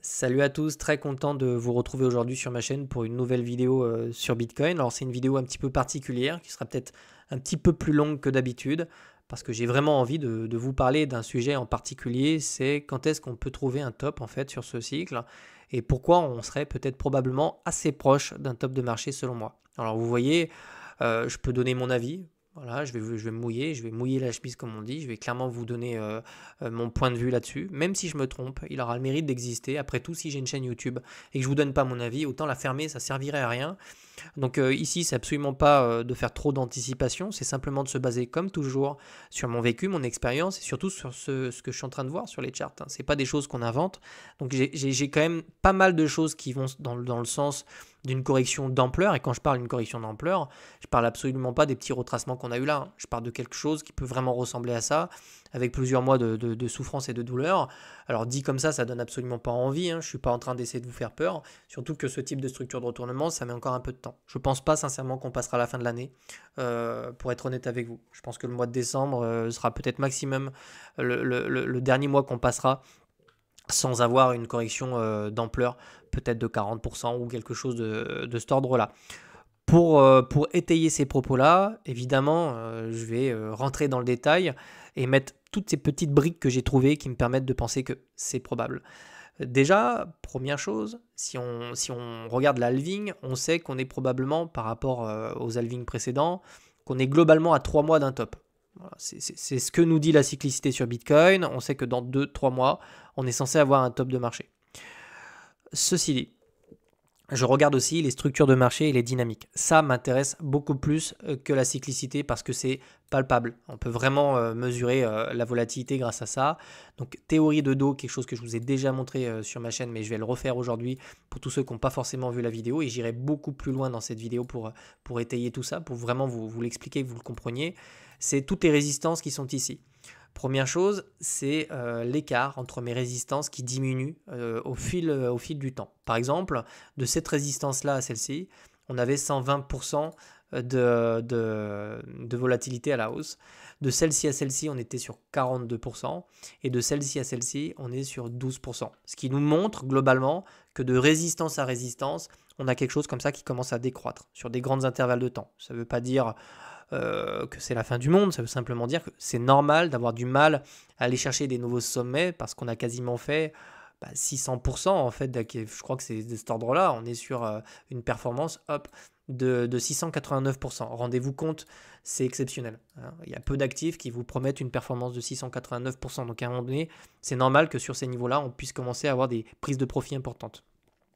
Salut à tous, très content de vous retrouver aujourd'hui sur ma chaîne pour une nouvelle vidéo sur Bitcoin. Alors c'est une vidéo un petit peu particulière qui sera peut-être un petit peu plus longue que d'habitude parce que j'ai vraiment envie de vous parler d'un sujet en particulier, c'est quand est-ce qu'on peut trouver un top en fait sur ce cycle et pourquoi on serait peut-être probablement assez proche d'un top de marché selon moi. Alors vous voyez, je peux donner mon avis. Voilà, je vais me mouiller, je vais mouiller la chemise comme on dit, je vais clairement vous donner mon point de vue là-dessus. Même si je me trompe, il aura le mérite d'exister. Après tout, si j'ai une chaîne YouTube et que je vous donne pas mon avis, autant la fermer, ça servirait à rien. Donc ici, c'est absolument pas de faire trop d'anticipation, c'est simplement de se baser comme toujours sur mon vécu, mon expérience et surtout sur ce que je suis en train de voir sur les charts. Hein. C'est pas des choses qu'on invente. Donc j'ai quand même pas mal de choses qui vont dans le sens d'une correction d'ampleur. Et quand je parle d'une correction d'ampleur, je parle absolument pas des petits retracements qu'on a eu là. Hein. Je parle de quelque chose qui peut vraiment ressembler à ça, avec plusieurs mois de souffrance et de douleur. Alors dit comme ça donne absolument pas envie. Hein. Je suis pas en train d'essayer de vous faire peur. Surtout que ce type de structure de retournement, ça met encore un peu de temps. Je pense pas sincèrement qu'on passera la fin de l'année, pour être honnête avec vous. Je pense que le mois de décembre sera peut-être maximum le dernier mois qu'on passera sans avoir une correction d'ampleur, peut-être de 40% ou quelque chose de cet ordre-là. Pour étayer ces propos-là, évidemment, je vais rentrer dans le détail et mettre toutes ces petites briques que j'ai trouvées qui me permettent de penser que c'est probable. Déjà, première chose, si on regarde l'halving, on sait qu'on est probablement, par rapport aux halvings précédents, qu'on est globalement à 3 mois d'un top. Voilà, c'est ce que nous dit la cyclicité sur Bitcoin. On sait que dans 2-3 mois, on est censé avoir un top de marché. Ceci dit, je regarde aussi les structures de marché et les dynamiques. Ça m'intéresse beaucoup plus que la cyclicité parce que c'est palpable. On peut vraiment mesurer la volatilité grâce à ça. Donc théorie de dos, quelque chose que je vous ai déjà montré sur ma chaîne, mais je vais le refaire aujourd'hui pour tous ceux qui n'ont pas forcément vu la vidéo. Et j'irai beaucoup plus loin dans cette vidéo pour étayer tout ça, pour vraiment vous l'expliquer, que vous le compreniez. C'est toutes les résistances qui sont ici. Première chose, c'est l'écart entre mes résistances qui diminuent au fil du temps. Par exemple, de cette résistance-là à celle-ci, on avait 120% de volatilité à la hausse. De celle-ci à celle-ci, on était sur 42%. Et de celle-ci à celle-ci, on est sur 12%. Ce qui nous montre globalement que de résistance à résistance, on a quelque chose comme ça qui commence à décroître sur des grands intervalles de temps. Ça ne veut pas dire que c'est la fin du monde, ça veut simplement dire que c'est normal d'avoir du mal à aller chercher des nouveaux sommets parce qu'on a quasiment fait 600% en fait, je crois que c'est de cet ordre-là, on est sur une performance de 689%. Rendez-vous compte, c'est exceptionnel. Hein. Il y a peu d'actifs qui vous promettent une performance de 689%. Donc à un moment donné, c'est normal que sur ces niveaux-là, on puisse commencer à avoir des prises de profit importantes.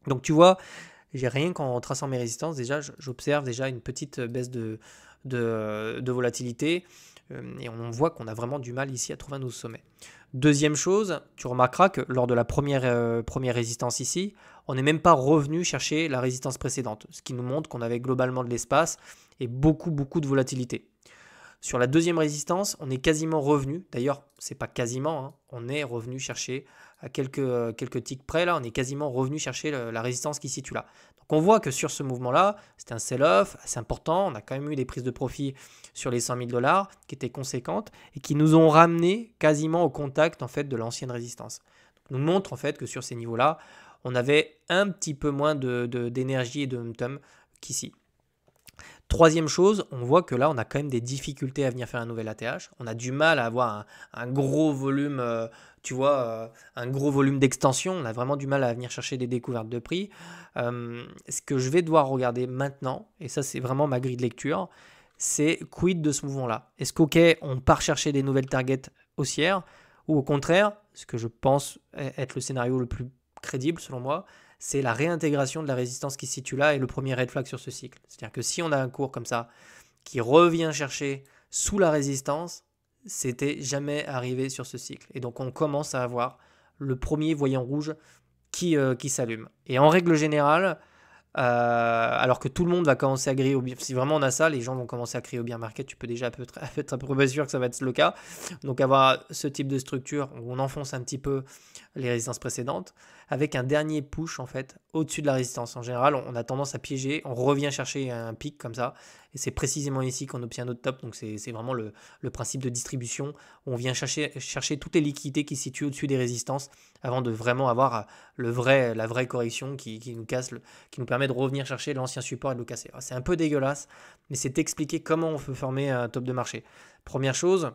Donc tu vois, j'ai rien qu'en traçant mes résistances, déjà, j'observe déjà une petite baisse de volatilité et on voit qu'on a vraiment du mal ici à trouver un nouveau sommet. Deuxième chose, tu remarqueras que lors de la première résistance ici, on n'est même pas revenu chercher la résistance précédente, ce qui nous montre qu'on avait globalement de l'espace et beaucoup de volatilité. Sur la deuxième résistance, on est quasiment revenu. D'ailleurs, c'est pas quasiment, hein, on est revenu chercher à quelques ticks près là, on est quasiment revenu chercher la résistance qui se situe là. Donc on voit que sur ce mouvement-là, c'était un sell-off assez important. On a quand même eu des prises de profit sur les 100 000 $ qui étaient conséquentes et qui nous ont ramené quasiment au contact en fait de l'ancienne résistance. Donc, nous montre en fait que sur ces niveaux-là, on avait un petit peu moins d'énergie et de momentum qu'ici. Troisième chose, on voit que là, on a quand même des difficultés à venir faire un nouvel ATH. On a du mal à avoir un gros volume, un gros volume d'extension. On a vraiment du mal à venir chercher des découvertes de prix. Ce que je vais devoir regarder maintenant, et ça c'est vraiment ma grille de lecture, c'est quid de ce mouvement-là. Est-ce qu'ok, on part chercher des nouvelles targets haussières, ou au contraire, ce que je pense être le scénario le plus crédible selon moi, c'est la réintégration de la résistance qui se situe là et le premier red flag sur ce cycle. C'est-à-dire que si on a un cours comme ça qui revient chercher sous la résistance, c'était jamais arrivé sur ce cycle. Et donc on commence à avoir le premier voyant rouge qui s'allume. Et en règle générale, alors que tout le monde va commencer à crier au bien, si vraiment on a ça, les gens vont commencer à crier au bien market, tu peux déjà être à peu près sûr que ça va être le cas. Donc avoir ce type de structure où on enfonce un petit peu les résistances précédentes, avec un dernier push en fait au-dessus de la résistance. En général, on a tendance à piéger, on revient chercher un pic comme ça, Et c'est précisément ici qu'on obtient notre top. Donc c'est vraiment le principe de distribution où on vient chercher toutes les liquidités qui se situent au-dessus des résistances avant de vraiment avoir la vraie correction qui nous casse, qui nous permet de revenir chercher l'ancien support et de le casser. C'est un peu dégueulasse, mais c'est expliquer comment on peut former un top de marché. Première chose,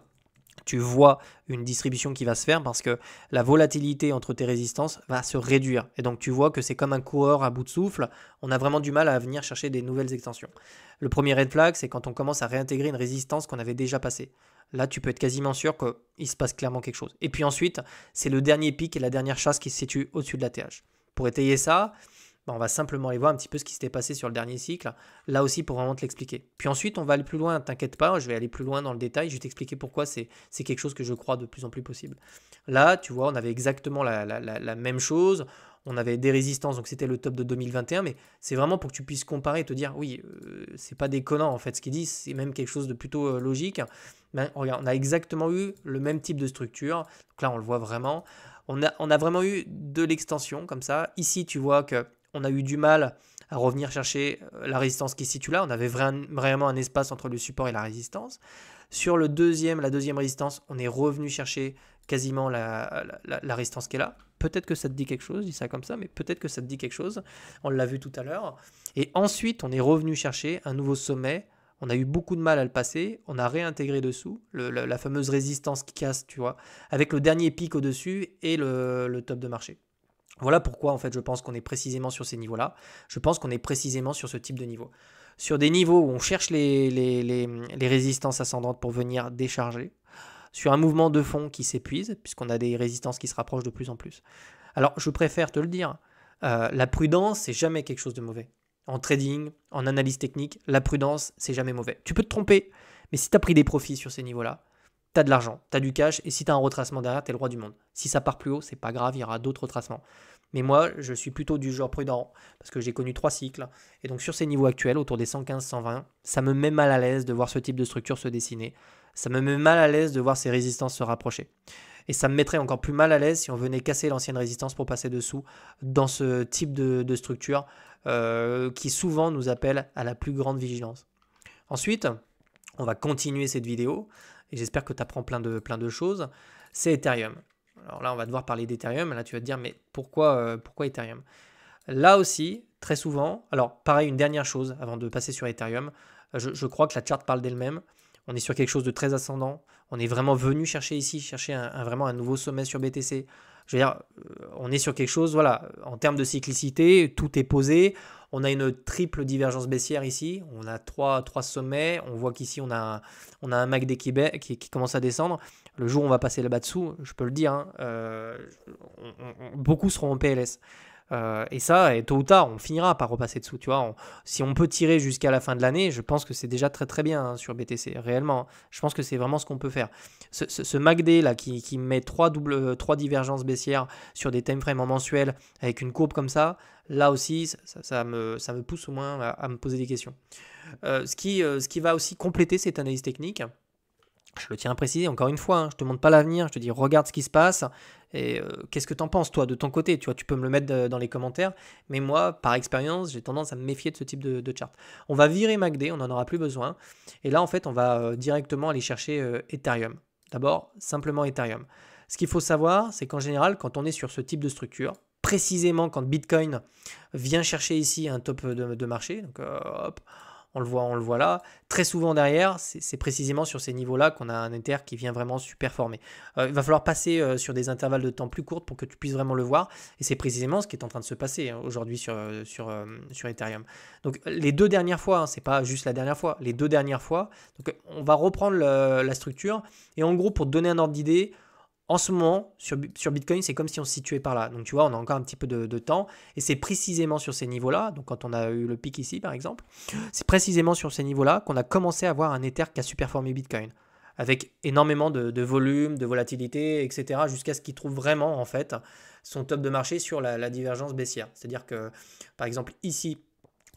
tu vois une distribution qui va se faire parce que la volatilité entre tes résistances va se réduire. Et donc tu vois que c'est comme un coureur à bout de souffle, on a vraiment du mal à venir chercher des nouvelles extensions. Le premier red flag, c'est quand on commence à réintégrer une résistance qu'on avait déjà passée. Là, tu peux être quasiment sûr qu'il se passe clairement quelque chose. Et puis ensuite, c'est le dernier pic et la dernière chasse qui se situe au-dessus de la TH. Pour étayer ça, on va simplement aller voir un petit peu ce qui s'était passé sur le dernier cycle, là aussi pour vraiment te l'expliquer. Puis ensuite, on va aller plus loin, t'inquiète pas, je vais aller plus loin dans le détail, je vais t'expliquer pourquoi c'est quelque chose que je crois de plus en plus possible. Là, tu vois, on avait exactement la même chose, on avait des résistances, donc c'était le top de 2021, mais c'est vraiment pour que tu puisses comparer et te dire, oui, c'est pas déconnant en fait ce qu'ils disent, c'est même quelque chose de plutôt logique. Ben, regarde, on a exactement eu le même type de structure, donc là on le voit vraiment, on a vraiment eu de l'extension comme ça. Ici, tu vois que on a eu du mal à revenir chercher la résistance qui se situe là. On avait vraiment un espace entre le support et la résistance. Sur la deuxième résistance, on est revenu chercher quasiment la résistance qui est là. Peut-être que ça te dit quelque chose, je dis ça comme ça, mais peut-être que ça te dit quelque chose. On l'a vu tout à l'heure. Et ensuite, on est revenu chercher un nouveau sommet. On a eu beaucoup de mal à le passer. On a réintégré dessous la fameuse résistance qui casse, tu vois, avec le dernier pic au-dessus et le top de marché. Voilà pourquoi en fait je pense qu'on est précisément sur ces niveaux-là. Je pense qu'on est précisément sur ce type de niveau. Sur des niveaux où on cherche les résistances ascendantes pour venir décharger. Sur un mouvement de fond qui s'épuise, puisqu'on a des résistances qui se rapprochent de plus en plus. Alors je préfère te le dire, la prudence, c'est jamais quelque chose de mauvais. En trading, en analyse technique, la prudence, c'est jamais mauvais. Tu peux te tromper, mais si tu as pris des profits sur ces niveaux-là, tu as de l'argent, tu as du cash, et si tu as un retracement derrière, tu es le roi du monde. Si ça part plus haut, c'est pas grave, il y aura d'autres retracements. Mais moi, je suis plutôt du genre prudent, parce que j'ai connu 3 cycles, et donc sur ces niveaux actuels, autour des 115-120, ça me met mal à l'aise de voir ce type de structure se dessiner, ça me met mal à l'aise de voir ces résistances se rapprocher. Et ça me mettrait encore plus mal à l'aise si on venait casser l'ancienne résistance pour passer dessous dans ce type de structure qui souvent nous appelle à la plus grande vigilance. Ensuite, on va continuer cette vidéo et j'espère que tu apprends plein de choses. C'est Ethereum. Alors là, on va devoir parler d'Ethereum. Là, tu vas te dire, mais pourquoi Ethereum? Là aussi, très souvent, alors pareil, une dernière chose avant de passer sur Ethereum, je crois que la charte parle d'elle-même. On est sur quelque chose de très ascendant. On est vraiment venu chercher vraiment un nouveau sommet sur BTC. Je veux dire, on est sur quelque chose, voilà, en termes de cyclicité, tout est posé. On a une triple divergence baissière ici. On a trois sommets. On voit qu'ici, on a un MACD qui commence à descendre. Le jour où on va passer là-bas dessous, je peux le dire, hein, beaucoup seront en PLS. Et ça, tôt ou tard, on finira par repasser dessous. Tu vois, si on peut tirer jusqu'à la fin de l'année, je pense que c'est déjà très très bien hein, sur BTC. Réellement, je pense que c'est vraiment ce qu'on peut faire. Ce MACD là qui met trois divergences baissières sur des timeframes en mensuel avec une courbe comme ça, là aussi, ça me pousse au moins à me poser des questions. Ce qui va aussi compléter cette analyse technique, je le tiens à préciser encore une fois, hein, je ne te montre pas l'avenir, je te dis regarde ce qui se passe et qu'est-ce que tu en penses toi de ton côté, tu vois, tu peux me le mettre dans les commentaires, mais moi par expérience j'ai tendance à me méfier de ce type de chart. On va virer MACD, on n'en aura plus besoin et là en fait on va directement aller chercher Ethereum. D'abord simplement Ethereum. Ce qu'il faut savoir c'est qu'en général quand on est sur ce type de structure, précisément quand Bitcoin vient chercher ici un top de marché, donc hop, on le voit là. Très souvent derrière, c'est précisément sur ces niveaux-là qu'on a un Ether qui vient vraiment super former. Il va falloir passer sur des intervalles de temps plus courts pour que tu puisses vraiment le voir. Et c'est précisément ce qui est en train de se passer hein, aujourd'hui sur Ethereum. Donc les 2 dernières fois, hein, c'est pas juste la dernière fois, les 2 dernières fois. Donc on va reprendre la structure. Et en gros, pour te donner un ordre d'idée, en ce moment, sur Bitcoin, c'est comme si on se situait par là. Donc, tu vois, on a encore un petit peu de temps. Et c'est précisément sur ces niveaux-là, donc quand on a eu le pic ici, par exemple, c'est précisément sur ces niveaux-là qu'on a commencé à avoir un Ether qui a superformé Bitcoin. Avec énormément de volume, de volatilité, etc. Jusqu'à ce qu'il trouve vraiment, en fait, son top de marché sur la divergence baissière. C'est-à-dire que, par exemple, ici,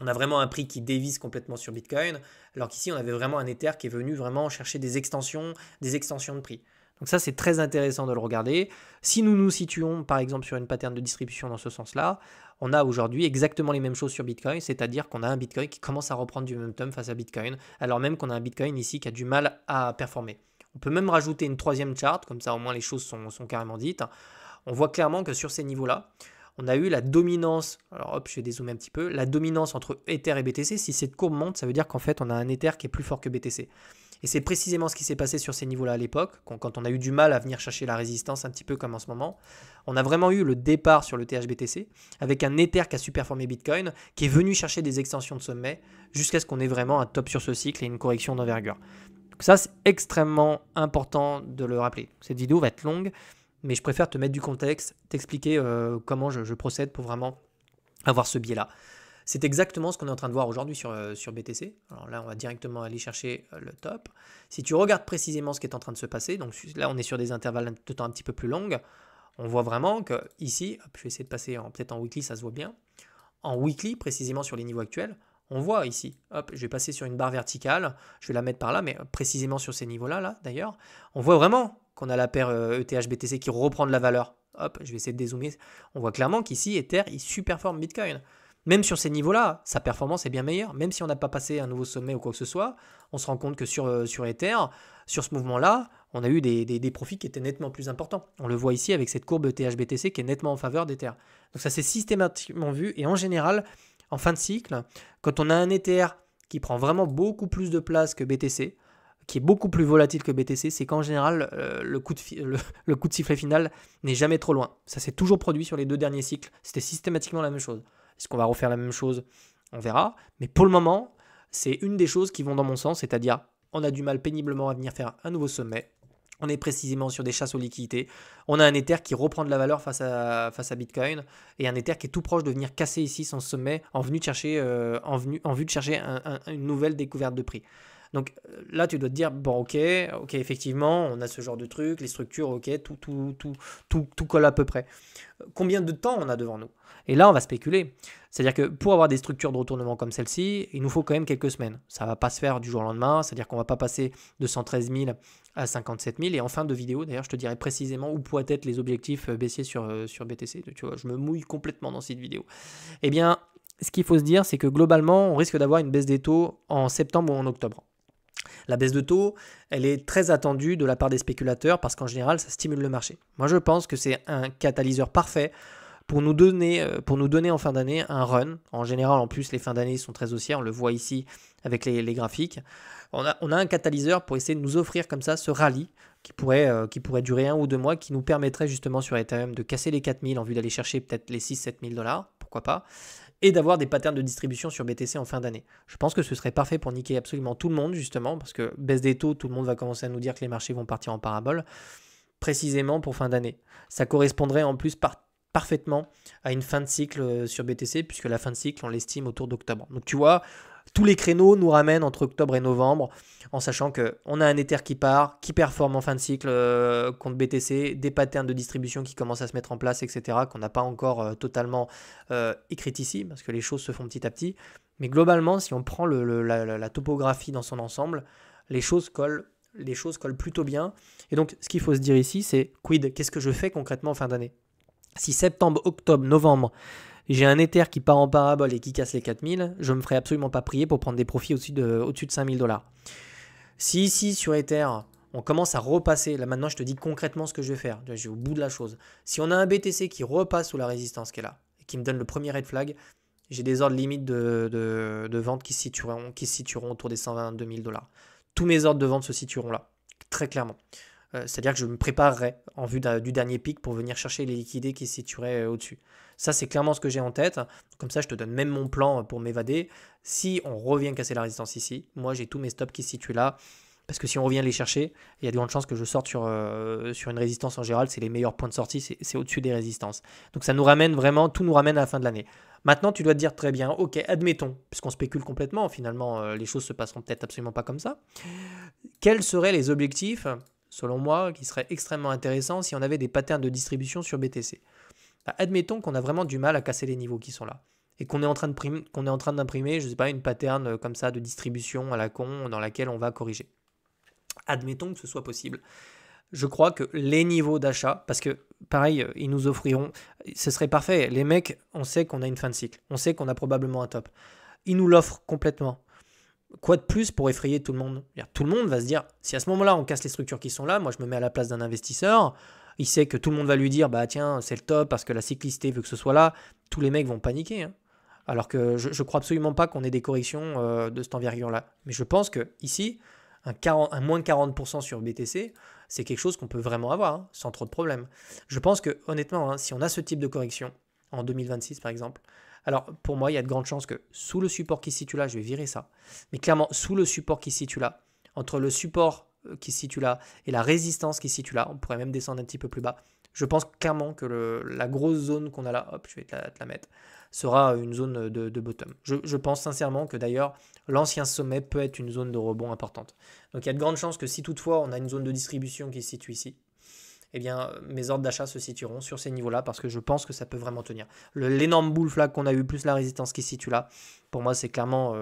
on a vraiment un prix qui dévisse complètement sur Bitcoin, alors qu'ici, on avait vraiment un Ether qui est venu vraiment chercher des extensions de prix. Donc ça, c'est très intéressant de le regarder. Si nous nous situons, par exemple, sur une pattern de distribution dans ce sens-là, on a aujourd'hui exactement les mêmes choses sur Bitcoin, c'est-à-dire qu'on a un Bitcoin qui commence à reprendre du momentum face à Bitcoin, alors même qu'on a un Bitcoin ici qui a du mal à performer. On peut même rajouter une troisième charte, comme ça au moins les choses sont carrément dites. On voit clairement que sur ces niveaux-là, on a eu la dominance, alors hop, je vais dézoomer un petit peu, la dominance entre Ether et BTC. Si cette courbe monte, ça veut dire qu'en fait, on a un Ether qui est plus fort que BTC. Et c'est précisément ce qui s'est passé sur ces niveaux-là à l'époque, quand on a eu du mal à venir chercher la résistance, un petit peu comme en ce moment. On a vraiment eu le départ sur le THBTC, avec un Ether qui a superformé Bitcoin, qui est venu chercher des extensions de sommet, jusqu'à ce qu'on ait vraiment un top sur ce cycle et une correction d'envergure. Donc ça, c'est extrêmement important de le rappeler. Cette vidéo va être longue, mais je préfère te mettre du contexte, t'expliquer comment je procède pour vraiment avoir ce biais-là. C'est exactement ce qu'on est en train de voir aujourd'hui sur BTC. Alors là, on va directement aller chercher le top. Si tu regardes précisément ce qui est en train de se passer, donc là, on est sur des intervalles de temps un petit peu plus longs, on voit vraiment que ici, je vais essayer de passer peut-être en weekly, ça se voit bien. En weekly, précisément sur les niveaux actuels, on voit ici, hop, je vais passer sur une barre verticale, je vais la mettre par là, mais précisément sur ces niveaux-là, là, d'ailleurs, on voit vraiment qu'on a la paire ETH-BTC qui reprend de la valeur. Hop, je vais essayer de dézoomer. On voit clairement qu'ici, Ether, il superforme Bitcoin. Même sur ces niveaux-là, sa performance est bien meilleure. Même si on n'a pas passé un nouveau sommet ou quoi que ce soit, on se rend compte que sur Ether, sur ce mouvement-là, on a eu des profits qui étaient nettement plus importants. On le voit ici avec cette courbe ETH-BTC qui est nettement en faveur d'Ether. Donc ça, c'est systématiquement vu. Et en général, en fin de cycle, quand on a un Ether qui prend vraiment beaucoup plus de place que BTC, qui est beaucoup plus volatile que BTC, c'est qu'en général, le coup de sifflet final n'est jamais trop loin. Ça s'est toujours produit sur les 2 derniers cycles. C'était systématiquement la même chose. Est-ce qu'on va refaire la même chose? On verra. Mais pour le moment, c'est une des choses qui vont dans mon sens, c'est-à-dire on a du mal péniblement à venir faire un nouveau sommet. On est précisément sur des chasses aux liquidités. On a un Ether qui reprend de la valeur face à Bitcoin et un Ether qui est tout proche de venir casser ici son sommet en vue de chercher une nouvelle découverte de prix. Donc là, tu dois te dire, bon, ok, effectivement, on a ce genre de truc, les structures, ok, tout colle à peu près. Combien de temps on a devant nous? Et là, on va spéculer. C'est-à-dire que pour avoir des structures de retournement comme celle-ci, il nous faut quand même quelques semaines. Ça ne va pas se faire du jour au lendemain, c'est-à-dire qu'on ne va pas passer de 113 000 à 57 000. Et en fin de vidéo, d'ailleurs, je te dirai précisément où pourraient être les objectifs baissiers sur BTC. Tu vois, je me mouille complètement dans cette vidéo. Eh bien, ce qu'il faut se dire, c'est que globalement, on risque d'avoir une baisse des taux en septembre ou en octobre. La baisse de taux, elle est très attendue de la part des spéculateurs parce qu'en général, ça stimule le marché. Moi, je pense que c'est un catalyseur parfait pour nous donner en fin d'année un run. En général, en plus, les fins d'année sont très haussières. On le voit ici avec les graphiques. On a un catalyseur pour essayer de nous offrir comme ça ce rallye qui pourrait durer 1 ou 2 mois, qui nous permettrait justement sur Ethereum de casser les 4 000 en vue d'aller chercher peut-être les 6 000 $, 7 000 $, pourquoi pas, et d'avoir des patterns de distribution sur BTC en fin d'année. Je pense que ce serait parfait pour niquer absolument tout le monde, justement, parce que baisse des taux, tout le monde va commencer à nous dire que les marchés vont partir en parabole, précisément pour fin d'année. Ça correspondrait en plus parfaitement à une fin de cycle sur BTC, puisque la fin de cycle, on l'estime autour d'octobre. Donc tu vois, tous les créneaux nous ramènent entre octobre et novembre, en sachant qu'on a un Ether qui part, qui performe en fin de cycle contre BTC, des patterns de distribution qui commencent à se mettre en place, etc., qu'on n'a pas encore totalement écrites ici, parce que les choses se font petit à petit. Mais globalement, si on prend la topographie dans son ensemble, les choses collent plutôt bien. Et donc, ce qu'il faut se dire ici, c'est quid, qu'est-ce que je fais concrètement en fin d'année? Si septembre, octobre, novembre, j'ai un Ether qui part en parabole et qui casse les 4000, je ne me ferai absolument pas prier pour prendre des profits au-dessus de 5000 $. Si ici, sur Ether, on commence à repasser, là maintenant je te dis concrètement ce que je vais faire, je vais au bout de la chose. Si on a un BTC qui repasse sous la résistance qui est là, et qui me donne le premier red flag, j'ai des ordres limites de vente qui se situeront autour des 122 000 $. Tous mes ordres de vente se situeront là, très clairement. C'est-à-dire que je me préparerai en vue du dernier pic pour venir chercher les liquidés qui se situeraient au-dessus. Ça, c'est clairement ce que j'ai en tête. Comme ça, je te donne même mon plan pour m'évader. Si on revient casser la résistance ici, moi, j'ai tous mes stops qui se situent là. Parce que si on revient les chercher, il y a de grandes chances que je sorte sur une résistance en général. C'est les meilleurs points de sortie, c'est au-dessus des résistances. Donc ça nous ramène vraiment, tout nous ramène à la fin de l'année. Maintenant, tu dois te dire très bien, ok, admettons, puisqu'on spécule complètement, finalement, les choses se passeront peut-être absolument pas comme ça. Quels seraient les objectifs, selon moi, qui seraient extrêmement intéressants si on avait des patterns de distribution sur BTC? Admettons qu'on a vraiment du mal à casser les niveaux qui sont là et qu'on est en train d'imprimer, je ne sais pas, une pattern comme ça de distribution à la con dans laquelle on va corriger. Admettons que ce soit possible. je crois que les niveaux d'achat, parce que pareil, ils nous offriront, ce serait parfait. Les mecs, on sait qu'on a une fin de cycle, on sait qu'on a probablement un top. Ils nous l'offrent complètement. Quoi de plus pour effrayer tout le monde? Tout le monde va se dire, si à ce moment-là on casse les structures qui sont là, moi je me mets à la place d'un investisseur, il sait que tout le monde va lui dire, bah tiens, c'est le top parce que la cyclicité veut que ce soit là, tous les mecs vont paniquer. Hein. Alors que je ne crois absolument pas qu'on ait des corrections de cette envergure-là. Mais je pense que ici, un moins de 40% sur BTC, c'est quelque chose qu'on peut vraiment avoir, hein, sans trop de problèmes. Je pense que honnêtement, hein, si on a ce type de correction, en 2026 par exemple, alors pour moi, il y a de grandes chances que sous le support qui se situe là, je vais virer ça, mais clairement, sous le support qui se situe là, entre le support qui se situe là et la résistance qui se situe là, on pourrait même descendre un petit peu plus bas. Je pense clairement que la grosse zone qu'on a là, hop, je vais te la mettre, sera une zone de bottom. Je pense sincèrement que d'ailleurs, l'ancien sommet peut être une zone de rebond importante. Donc il y a de grandes chances que si toutefois on a une zone de distribution qui se situe ici, eh bien mes ordres d'achat se situeront sur ces niveaux-là parce que je pense que ça peut vraiment tenir. L'énorme bull flag qu'on a eu, plus la résistance qui se situe là, pour moi c'est clairement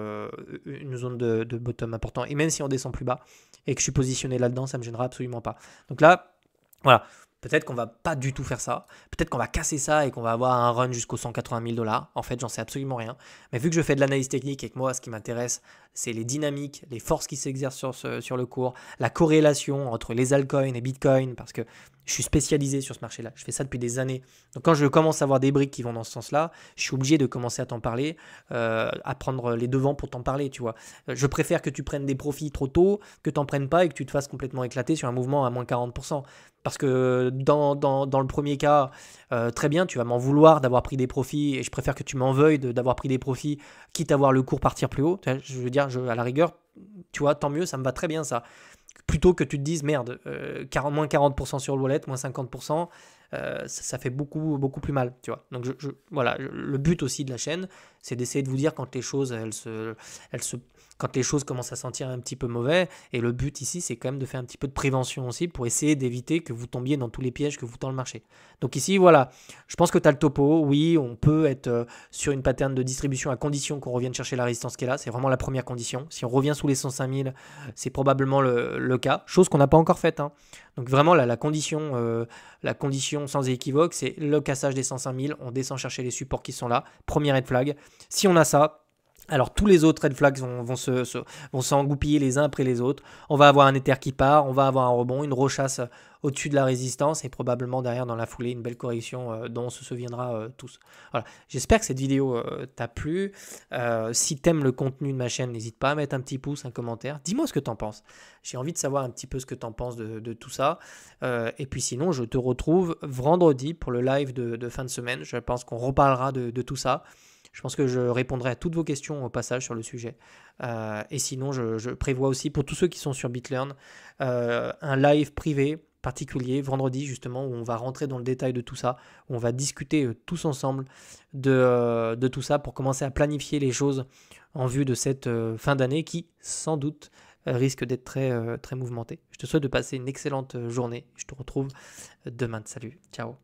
une zone de bottom important. Et même si on descend plus bas et que je suis positionné là-dedans, ça ne me gênera absolument pas. Donc là, voilà. Peut-être qu'on va pas du tout faire ça. Peut-être qu'on va casser ça et qu'on va avoir un run jusqu'aux 180 000 $. En fait, j'en sais absolument rien. Mais vu que je fais de l'analyse technique et que moi, ce qui m'intéresse, c'est les dynamiques, les forces qui s'exercent sur le cours, la corrélation entre les altcoins et Bitcoin, parce que je suis spécialisé sur ce marché-là. Je fais ça depuis des années. Donc quand je commence à avoir des briques qui vont dans ce sens-là, je suis obligé de commencer à t'en parler, à prendre les devants pour t'en parler, tu vois. Je préfère que tu prennes des profits trop tôt, que tu n'en prennes pas et que tu te fasses complètement éclater sur un mouvement à moins 40%. Parce que dans le premier cas, très bien, tu vas m'en vouloir d'avoir pris des profits et je préfère que tu m'en veuilles d'avoir pris des profits, quitte à voir le cours partir plus haut. Je veux dire, à la rigueur, tu vois, tant mieux, ça me va très bien ça. Plutôt que tu te dises, merde, moins 40% sur le wallet, moins 50%, ça fait beaucoup, beaucoup plus mal, tu vois. Donc voilà, le but aussi de la chaîne, c'est d'essayer de vous dire quand les choses, quand les choses commencent à sentir un petit peu mauvais. Et le but ici, c'est quand même de faire un petit peu de prévention aussi pour essayer d'éviter que vous tombiez dans tous les pièges que vous tend le marché. Donc ici, voilà, je pense que tu as le topo. Oui, on peut être sur une pattern de distribution à condition qu'on revienne chercher la résistance qui est là. C'est vraiment la première condition. Si on revient sous les 105 000, c'est probablement le cas. Chose qu'on n'a pas encore faite. Hein. Donc vraiment, la condition sans équivoque, c'est le cassage des 105 000. On descend chercher les supports qui sont là. Premier red flag. Si on a ça, alors tous les autres red flags vont s'engoupiller les uns après les autres. On va avoir un Ether qui part, on va avoir un rebond, une rechasse au-dessus de la résistance et probablement derrière dans la foulée une belle correction dont on se souviendra tous. Voilà. J'espère que cette vidéo t'a plu. Si t'aimes le contenu de ma chaîne, n'hésite pas à mettre un petit pouce, un commentaire. Dis-moi ce que t'en penses. J'ai envie de savoir un petit peu ce que t'en penses de tout ça. Et puis sinon, je te retrouve vendredi pour le live de fin de semaine. Je pense qu'on reparlera de tout ça. Je pense que je répondrai à toutes vos questions au passage sur le sujet. Et sinon, je prévois aussi pour tous ceux qui sont sur BitLearn un live privé particulier vendredi justement où on va rentrer dans le détail de tout ça, où on va discuter tous ensemble de tout ça pour commencer à planifier les choses en vue de cette fin d'année qui, sans doute, risque d'être très, très mouvementée. Je te souhaite de passer une excellente journée. Je te retrouve demain. Salut, ciao.